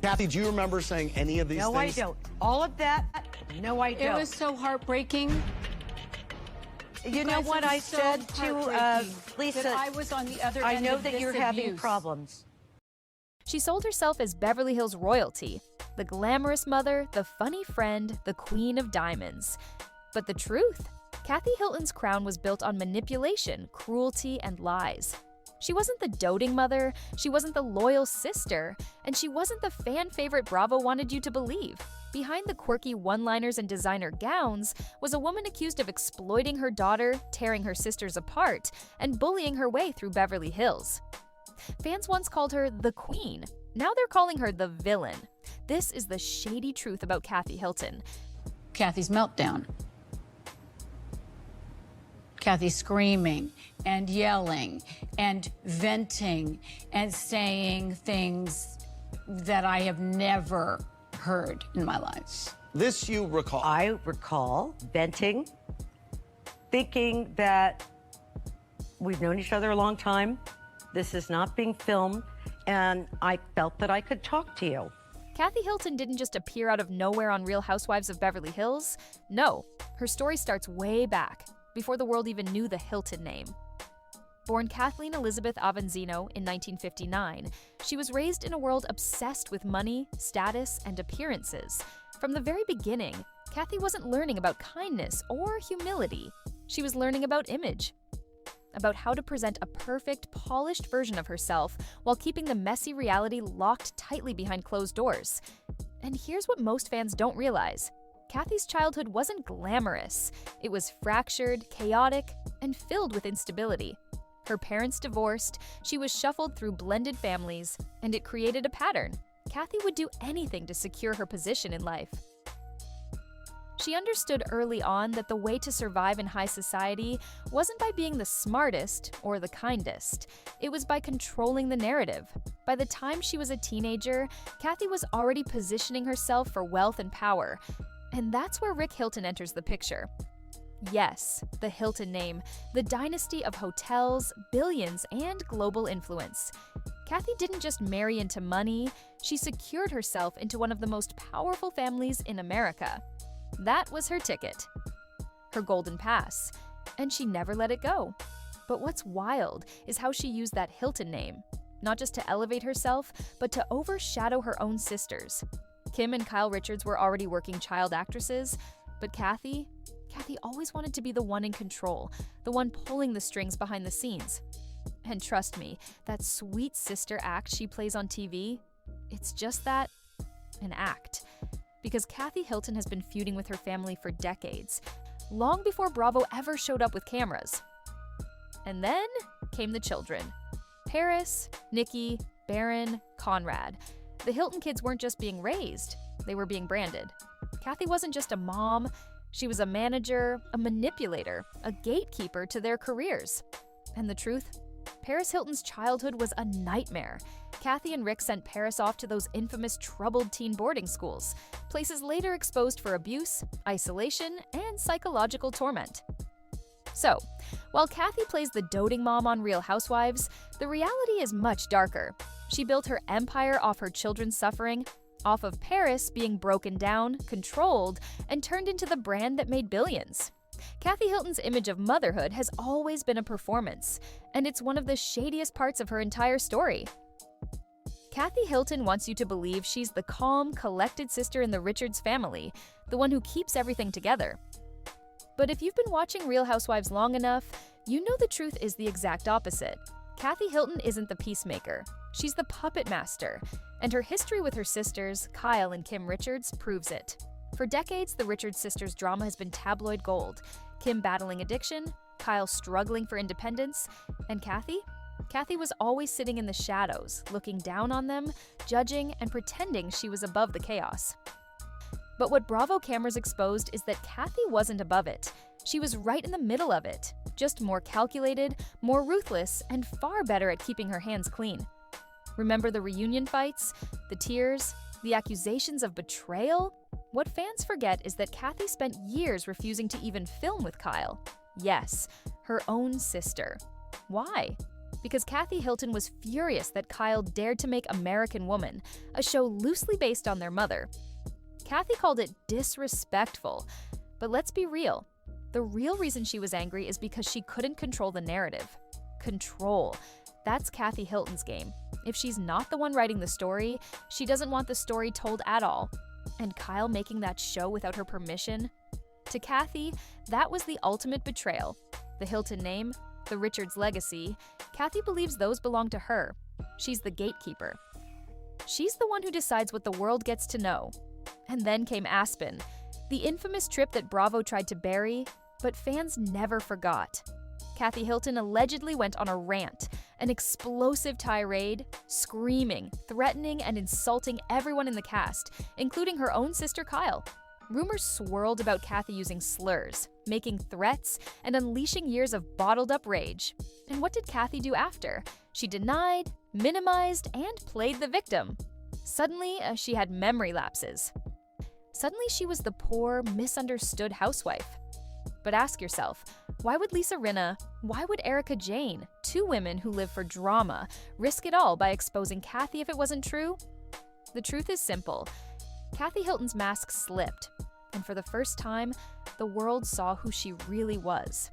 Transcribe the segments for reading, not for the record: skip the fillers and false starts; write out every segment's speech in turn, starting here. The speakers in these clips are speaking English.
Kathy, do you remember saying any of these things? No, I don't. All of that, no, I don't. It was so heartbreaking. You know what I said to Lisa? That I was on the other I end know of that this you're having abuse. problems. She sold herself as Beverly Hills royalty, the glamorous mother, the funny friend, the queen of diamonds. But the truth? Kathy Hilton's crown was built on manipulation, cruelty, and lies. She wasn't the doting mother, she wasn't the loyal sister, and she wasn't the fan favorite Bravo wanted you to believe. Behind the quirky one-liners and designer gowns was a woman accused of exploiting her daughter, tearing her sisters apart, and bullying her way through Beverly Hills. Fans once called her the Queen. Now they're calling her the villain. This is the shady truth about Kathy Hilton. Kathy's meltdown. Kathy screaming and yelling and venting and saying things that I have never heard in my life. This you recall? I recall venting, thinking that we've known each other a long time. This is not being filmed, and I felt that I could talk to you. Kathy Hilton didn't just appear out of nowhere on Real Housewives of Beverly Hills. No, her story starts way back, before the world even knew the Hilton name. Born Kathleen Elizabeth Avanzino in 1959, she was raised in a world obsessed with money, status, and appearances. From the very beginning, Kathy wasn't learning about kindness or humility. She was learning about image, about how to present a perfect, polished version of herself while keeping the messy reality locked tightly behind closed doors. And here's what most fans don't realize. Kathy's childhood wasn't glamorous. It was fractured, chaotic, and filled with instability. Her parents divorced, she was shuffled through blended families, and it created a pattern. Kathy would do anything to secure her position in life. She understood early on that the way to survive in high society wasn't by being the smartest or the kindest. It was by controlling the narrative. By the time she was a teenager, Kathy was already positioning herself for wealth and power. And that's where Rick Hilton enters the picture. Yes, the Hilton name, the dynasty of hotels, billions, and global influence. Kathy didn't just marry into money, she secured herself into one of the most powerful families in America. That was her ticket, her golden pass, and she never let it go. But what's wild is how she used that Hilton name, not just to elevate herself, but to overshadow her own sisters. Kim and Kyle Richards were already working child actresses, but Kathy always wanted to be the one in control, the one pulling the strings behind the scenes. And trust me, that sweet sister act she plays on TV, it's just that, an act. Because Kathy Hilton has been feuding with her family for decades, long before Bravo ever showed up with cameras. And then came the children. Paris, Nikki, Barron, Conrad. The Hilton kids weren't just being raised, they were being branded. Kathy wasn't just a mom, she was a manager, a manipulator, a gatekeeper to their careers. And the truth? Paris Hilton's childhood was a nightmare. Kathy and Rick sent Paris off to those infamous troubled teen boarding schools, places later exposed for abuse, isolation, and psychological torment. So, while Kathy plays the doting mom on Real Housewives, the reality is much darker. She built her empire off her children's suffering, off of Paris being broken down, controlled, and turned into the brand that made billions. Kathy Hilton's image of motherhood has always been a performance, and it's one of the shadiest parts of her entire story. Kathy Hilton wants you to believe she's the calm, collected sister in the Richards family, the one who keeps everything together. But if you've been watching Real Housewives long enough, you know the truth is the exact opposite. Kathy Hilton isn't the peacemaker. She's the puppet master, and her history with her sisters, Kyle and Kim Richards, proves it. For decades, the Richards sisters' drama has been tabloid gold. Kim battling addiction, Kyle struggling for independence, and Kathy? Kathy was always sitting in the shadows, looking down on them, judging, and pretending she was above the chaos. But what Bravo cameras exposed is that Kathy wasn't above it. She was right in the middle of it, just more calculated, more ruthless, and far better at keeping her hands clean. Remember the reunion fights, the tears, the accusations of betrayal? What fans forget is that Kathy spent years refusing to even film with Kyle. Yes, her own sister. Why? because Kathy Hilton was furious that Kyle dared to make American Woman, a show loosely based on their mother. Kathy called it disrespectful, but let's be real. The real reason she was angry is because she couldn't control the narrative. Control. That's Kathy Hilton's game. If she's not the one writing the story, she doesn't want the story told at all. And Kyle making that show without her permission? To Kathy, that was the ultimate betrayal. The Hilton name, the Richards legacy, Kathy believes those belong to her. She's the gatekeeper. She's the one who decides what the world gets to know. And then came Aspen, the infamous trip that Bravo tried to bury, but fans never forgot. Kathy Hilton allegedly went on a rant, an explosive tirade, screaming, threatening, and insulting everyone in the cast, including her own sister Kyle. Rumors swirled about Kathy using slurs, making threats, and unleashing years of bottled-up rage. And what did Kathy do after? She denied, minimized, and played the victim. Suddenly, she had memory lapses. Suddenly, she was the poor, misunderstood housewife. But ask yourself, why would Lisa Rinna, why would Erica Jane, two women who live for drama, risk it all by exposing Kathy if it wasn't true? The truth is simple. Kathy Hilton's mask slipped, and for the first time, the world saw who she really was.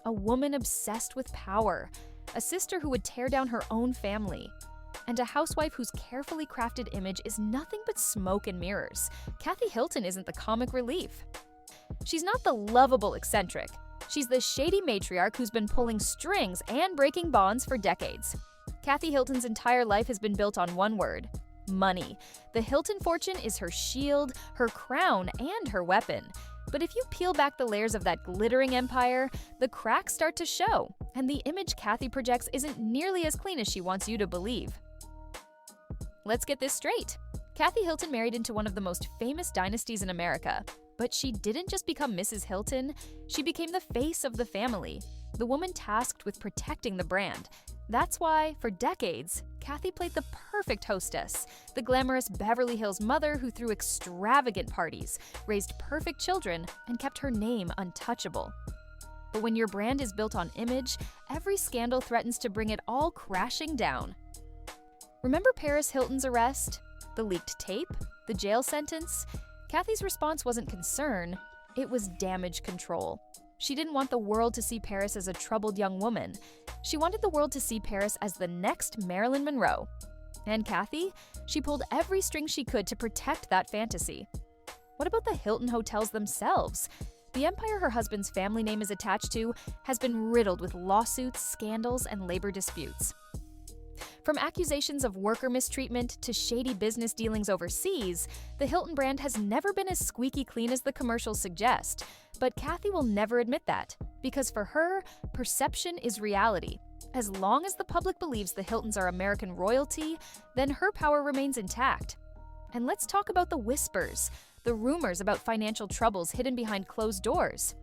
A woman obsessed with power, a sister who would tear down her own family, and a housewife whose carefully crafted image is nothing but smoke and mirrors. Kathy Hilton isn't the comic relief. She's not the lovable eccentric. She's the shady matriarch who's been pulling strings and breaking bonds for decades. Kathy Hilton's entire life has been built on one word: money. The Hilton fortune is her shield, her crown, and her weapon. But if you peel back the layers of that glittering empire, the cracks start to show, and the image Kathy projects isn't nearly as clean as she wants you to believe. Let's get this straight. Kathy Hilton married into one of the most famous dynasties in America. But she didn't just become Mrs. Hilton, she became the face of the family, the woman tasked with protecting the brand. That's why, for decades, Kathy played the perfect hostess, the glamorous Beverly Hills mother who threw extravagant parties, raised perfect children, and kept her name untouchable. But when your brand is built on image, every scandal threatens to bring it all crashing down. Remember Paris Hilton's arrest? The leaked tape? The jail sentence? Kathy's response wasn't concern, it was damage control. She didn't want the world to see Paris as a troubled young woman. She wanted the world to see Paris as the next Marilyn Monroe. And Kathy? She pulled every string she could to protect that fantasy. What about the Hilton hotels themselves? The empire her husband's family name is attached to has been riddled with lawsuits, scandals, and labor disputes. From accusations of worker mistreatment to shady business dealings overseas, the Hilton brand has never been as squeaky clean as the commercials suggest. But Kathy will never admit that, because for her, perception is reality. As long as the public believes the Hiltons are American royalty, then her power remains intact. And let's talk about the whispers, the rumors about financial troubles hidden behind closed doors.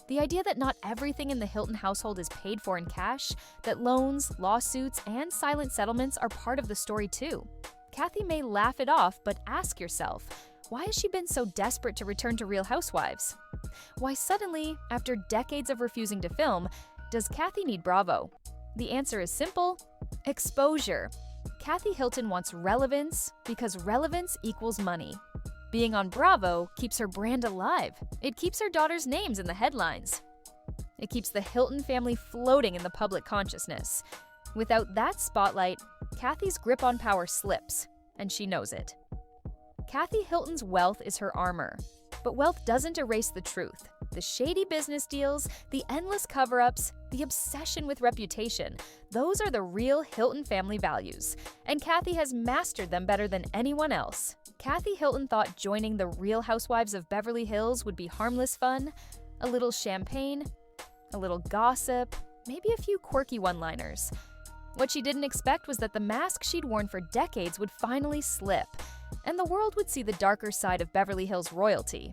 The idea that not everything in the Hilton household is paid for in cash, that loans, lawsuits, and silent settlements are part of the story too. Kathy may laugh it off, but ask yourself, why has she been so desperate to return to Real Housewives? Why suddenly, after decades of refusing to film, does Kathy need Bravo? The answer is simple: exposure. Kathy Hilton wants relevance because relevance equals money. Being on Bravo keeps her brand alive. It keeps her daughters' names in the headlines. It keeps the Hilton family floating in the public consciousness. Without that spotlight, Kathy's grip on power slips, and she knows it. Kathy Hilton's wealth is her armor, but wealth doesn't erase the truth. The shady business deals, the endless cover-ups, the obsession with reputation, those are the real Hilton family values, and Kathy has mastered them better than anyone else. Kathy Hilton thought joining the Real Housewives of Beverly Hills would be harmless fun, a little champagne, a little gossip, maybe a few quirky one-liners. What she didn't expect was that the mask she'd worn for decades would finally slip, and the world would see the darker side of Beverly Hills royalty.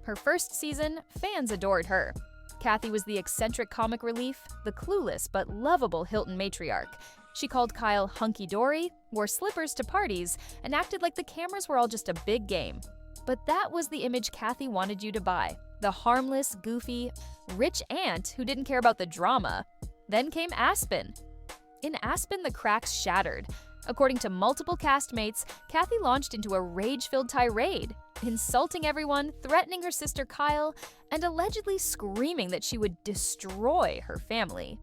Her first season, fans adored her. Kathy was the eccentric comic relief, the clueless but lovable Hilton matriarch. She called Kyle hunky-dory, wore slippers to parties, and acted like the cameras were all just a big game. But that was the image Kathy wanted you to buy. The harmless, goofy, rich aunt who didn't care about the drama. Then came Aspen. In Aspen, the cracks shattered. According to multiple castmates, Kathy launched into a rage-filled tirade, insulting everyone, threatening her sister Kyle, and allegedly screaming that she would destroy her family.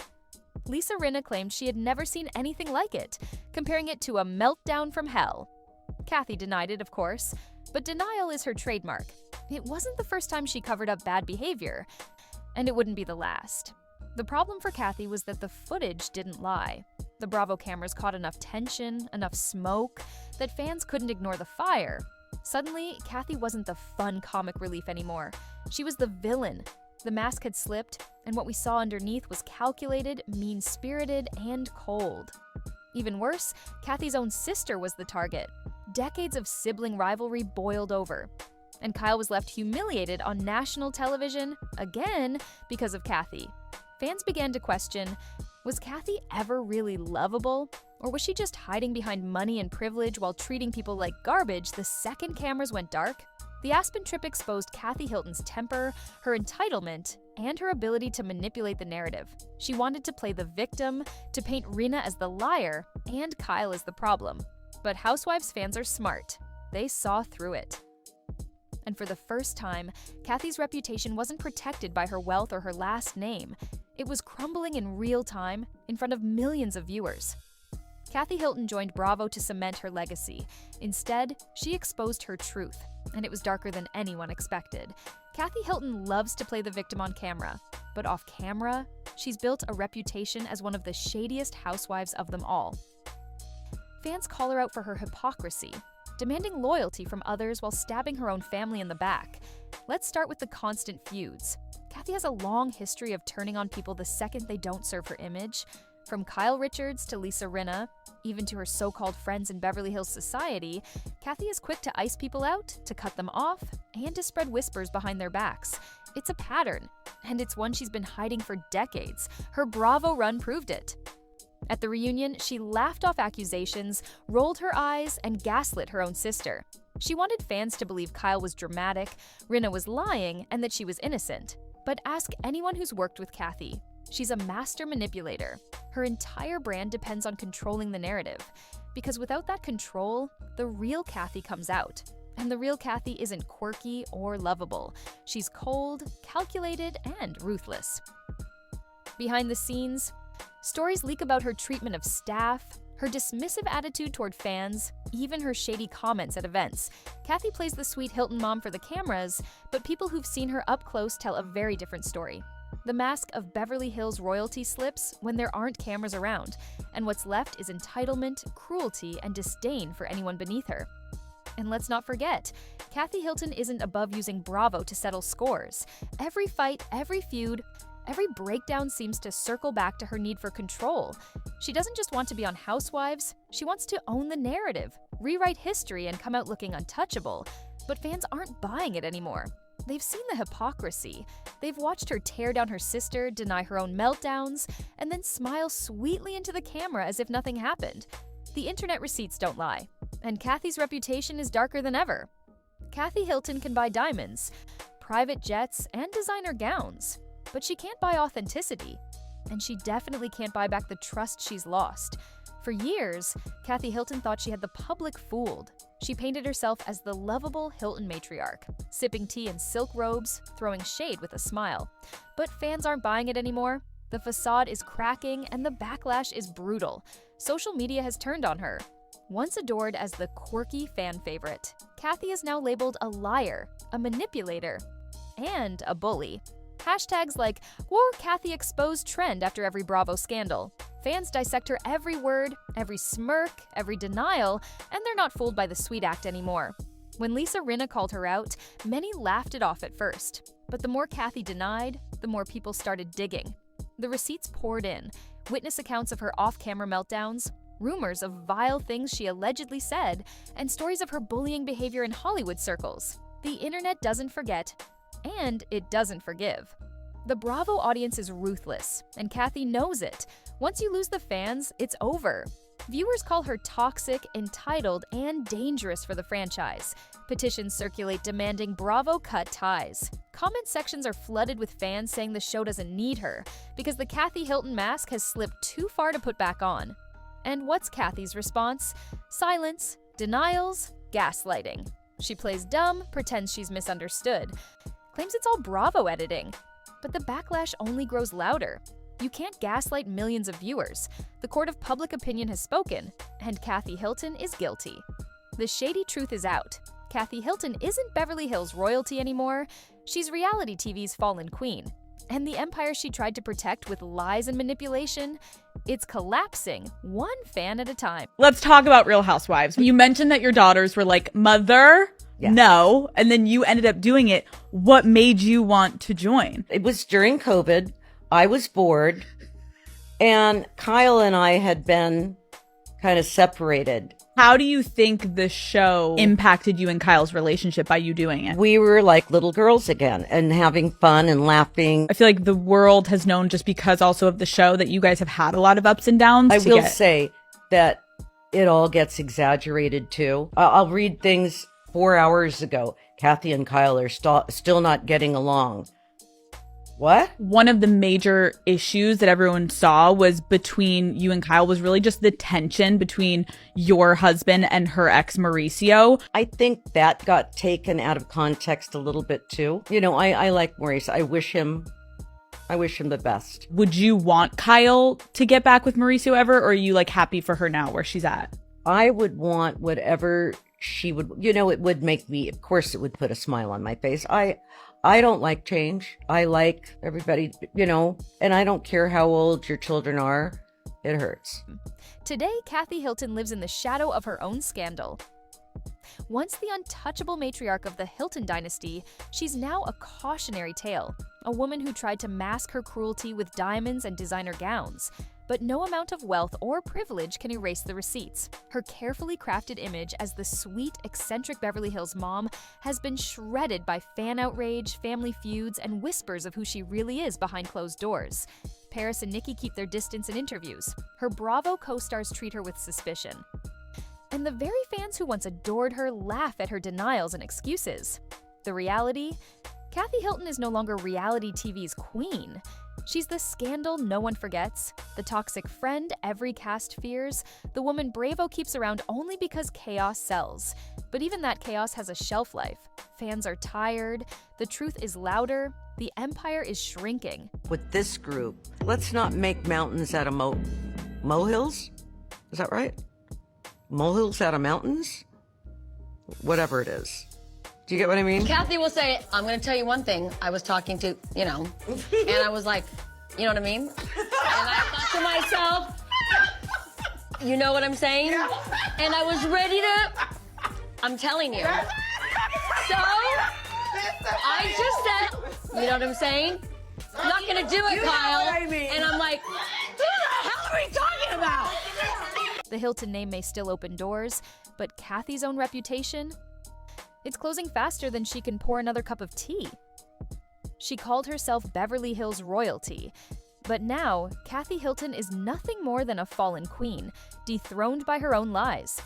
Lisa Rinna claimed she had never seen anything like it, comparing it to a meltdown from hell. Kathy denied it, of course, but denial is her trademark. It wasn't the first time she covered up bad behavior, and it wouldn't be the last. The problem for Kathy was that the footage didn't lie. The Bravo cameras caught enough tension, enough smoke, that fans couldn't ignore the fire. Suddenly, Kathy wasn't the fun comic relief anymore. She was the villain. The mask had slipped, and what we saw underneath was calculated, mean-spirited, and cold. Even worse, Kathy's own sister was the target. Decades of sibling rivalry boiled over. And Kyle was left humiliated on national television, again, because of Kathy. Fans began to question, was Kathy ever really lovable? Or was she just hiding behind money and privilege while treating people like garbage the second cameras went dark? The Aspen trip exposed Kathy Hilton's temper, her entitlement, and her ability to manipulate the narrative. She wanted to play the victim, to paint Rinna as the liar, and Kyle as the problem. But Housewives fans are smart. They saw through it. And for the first time, Kathy's reputation wasn't protected by her wealth or her last name. It was crumbling in real time in front of millions of viewers. Kathy Hilton joined Bravo to cement her legacy. Instead, she exposed her truth, and it was darker than anyone expected. Kathy Hilton loves to play the victim on camera, but off camera, she's built a reputation as one of the shadiest housewives of them all. Fans call her out for her hypocrisy, demanding loyalty from others while stabbing her own family in the back. Let's start with the constant feuds. Kathy has a long history of turning on people the second they don't serve her image. From Kyle Richards to Lisa Rinna, even to her so-called friends in Beverly Hills society, Kathy is quick to ice people out, to cut them off, and to spread whispers behind their backs. It's a pattern, and it's one she's been hiding for decades. Her Bravo run proved it. At the reunion, she laughed off accusations, rolled her eyes, and gaslit her own sister. She wanted fans to believe Kyle was dramatic, Rinna was lying, and that she was innocent. But ask anyone who's worked with Kathy. She's a master manipulator. Her entire brand depends on controlling the narrative. Because without that control, the real Kathy comes out. And the real Kathy isn't quirky or lovable. She's cold, calculated, and ruthless. Behind the scenes, stories leak about her treatment of staff, her dismissive attitude toward fans, even her shady comments at events. Kathy plays the sweet Hilton mom for the cameras, but people who've seen her up close tell a very different story. The mask of Beverly Hills royalty slips when there aren't cameras around, and what's left is entitlement, cruelty, and disdain for anyone beneath her. And let's not forget, Kathy Hilton isn't above using Bravo to settle scores. Every fight, every feud, every breakdown seems to circle back to her need for control. She doesn't just want to be on Housewives, she wants to own the narrative, rewrite history, and come out looking untouchable. But fans aren't buying it anymore. They've seen the hypocrisy. They've watched her tear down her sister, deny her own meltdowns, and then smile sweetly into the camera as if nothing happened. The internet receipts don't lie, and Kathy's reputation is darker than ever. Kathy Hilton can buy diamonds, private jets, and designer gowns, but she can't buy authenticity, and she definitely can't buy back the trust she's lost. For years, Kathy Hilton thought she had the public fooled. She painted herself as the lovable Hilton matriarch, sipping tea in silk robes, throwing shade with a smile. But fans aren't buying it anymore. The facade is cracking and the backlash is brutal. Social media has turned on her. Once adored as the quirky fan favorite, Kathy is now labeled a liar, a manipulator, and a bully. Hashtags like "Wore Kathy exposed" trend after every Bravo scandal. Fans dissect her every word, every smirk, every denial, and they're not fooled by the sweet act anymore. When Lisa Rinna called her out, many laughed it off at first. But the more Kathy denied, the more people started digging. The receipts poured in, witness accounts of her off-camera meltdowns, rumors of vile things she allegedly said, and stories of her bullying behavior in Hollywood circles. The internet doesn't forget, and it doesn't forgive. The Bravo audience is ruthless, and Kathy knows it. Once you lose the fans, it's over. Viewers call her toxic, entitled, and dangerous for the franchise. Petitions circulate demanding Bravo cut ties. Comment sections are flooded with fans saying the show doesn't need her because the Kathy Hilton mask has slipped too far to put back on. And what's Kathy's response? Silence, denials, gaslighting. She plays dumb, pretends she's misunderstood, claims it's all Bravo editing. But the backlash only grows louder. You can't gaslight millions of viewers. The court of public opinion has spoken, and Kathy Hilton is guilty. The shady truth is out. Kathy Hilton isn't Beverly Hills royalty anymore. She's reality TV's fallen queen. And the empire she tried to protect with lies and manipulation, it's collapsing one fan at a time. Let's talk about Real Housewives. You mentioned that your daughters were like, Mother, no, and then you ended up doing it. What made you want to join? It was during COVID. I was bored, and Kyle and I had been kind of separated. How do you think the show impacted you and Kyle's relationship by you doing it? We were like little girls again and having fun and laughing. I feel like the world has known, just because also of the show, that you guys have had a lot of ups and downs. I will say that it all gets exaggerated too. I'll read things 4 hours ago. Kathy and Kyle are still not getting along. What? One of the major issues that everyone saw was between you and Kyle was really just the tension between your husband and her ex Mauricio. I think that got taken out of context a little bit too. You know, I like Maurice. I wish him the best. Would you want Kyle to get back with Mauricio ever, or are you like happy for her now where she's at? I would want whatever she would, you know, it would make me, of course it would put a smile on my face. I don't like change. I like everybody, you know, and I don't care how old your children are. It hurts. Today, Kathy Hilton lives in the shadow of her own scandal. Once the untouchable matriarch of the Hilton dynasty, she's now a cautionary tale, a woman who tried to mask her cruelty with diamonds and designer gowns. But no amount of wealth or privilege can erase the receipts. Her carefully crafted image as the sweet, eccentric Beverly Hills mom has been shredded by fan outrage, family feuds, and whispers of who she really is behind closed doors. Paris and Nikki keep their distance in interviews. Her Bravo co-stars treat her with suspicion. And the very fans who once adored her laugh at her denials and excuses. The reality? Kathy Hilton is no longer reality TV's queen. She's the scandal no one forgets, the toxic friend every cast fears, the woman Bravo keeps around only because chaos sells. But even that chaos has a shelf life. Fans are tired, the truth is louder, the empire is shrinking. With this group, let's not make mountains out of molehills? Is that right? Molehills out of mountains? Whatever it is. Do you get what I mean? Kathy will say, I'm going to tell you one thing. I was talking to, you know, and I was like, you know what I mean? And I thought to myself, you know what I'm saying? And I was ready to, I'm telling you. So, I just said, you know what I'm saying? I'm not going to do it, Kyle. And I'm like, who the hell are we talking about? The Hilton name may still open doors, but Kathy's own reputation? It's closing faster than she can pour another cup of tea. She called herself Beverly Hills royalty, but now Kathy Hilton is nothing more than a fallen queen, dethroned by her own lies.